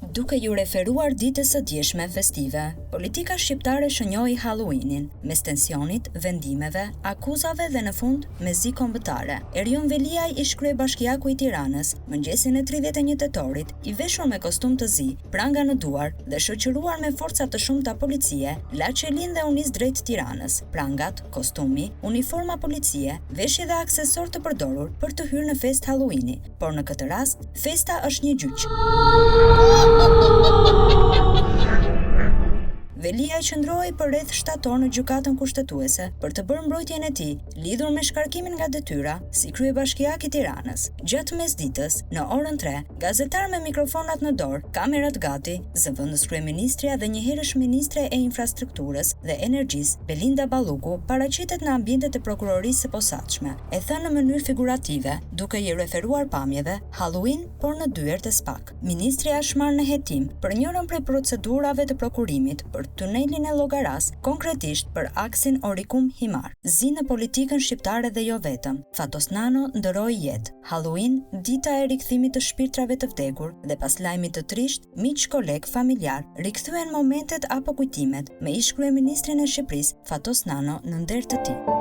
Duke ju referuar ditës së djeshme festive, politika shqiptare shënjoi Halloweenin, mes tensionit, vendimeve, akuzave dhe në fund me zi kombëtare. Erion Veliaj, ish kryebashkiaku i Tiranës, mëngjesin e 31 tetorit, i veshur me kostum të zi, pranga në duar dhe shoqëruar me forca të shumta policie, la qelin dhe u nis drejt Tiranës. Prangat, kostumi, uniforma policie, veshje dhe aksesor të përdorur për të hyrë në festë Halloweeni, por në këtë rast, festa është një gjyq. Veliaj qëndroi për rreth 7 orë në gjykatën kushtetuese për të bërë mbrojtjen e tij, lidhur me shkarkimin nga detyra si kryebashkiak i Tiranës. Gjatë mesditës, në orën 3, gazetar me mikrofonat në dorë, kamerat gati, zëvendës kryeministrja dhe njëherësh ministre e infrastrukturës dhe energjisë, Belinda Balluku, paraqitet në ambientet e prokurorisë së posaçme. E thënë në mënyrë figurative, duke i referuar pamjeve, Halloween, por në dyert e SPAK. Ministrja është marrë në hetim për njërën prej procedurave të prokurimit për tunelin e Llogaras, konkretisht për aksin Orikum-Himar. Zi në politikën shqiptare dhe jo vetëm. Fatos Nano ndëroi jetë. Halloween, dita e rikthimit të shpirtrave të vdekur dhe pas lajmit të trisht, miq, koleg, familjar, rikthyen momentet apo kujtimet me ish kryeministrin e Shqipërisë, Fatos Nano, në nder të tij.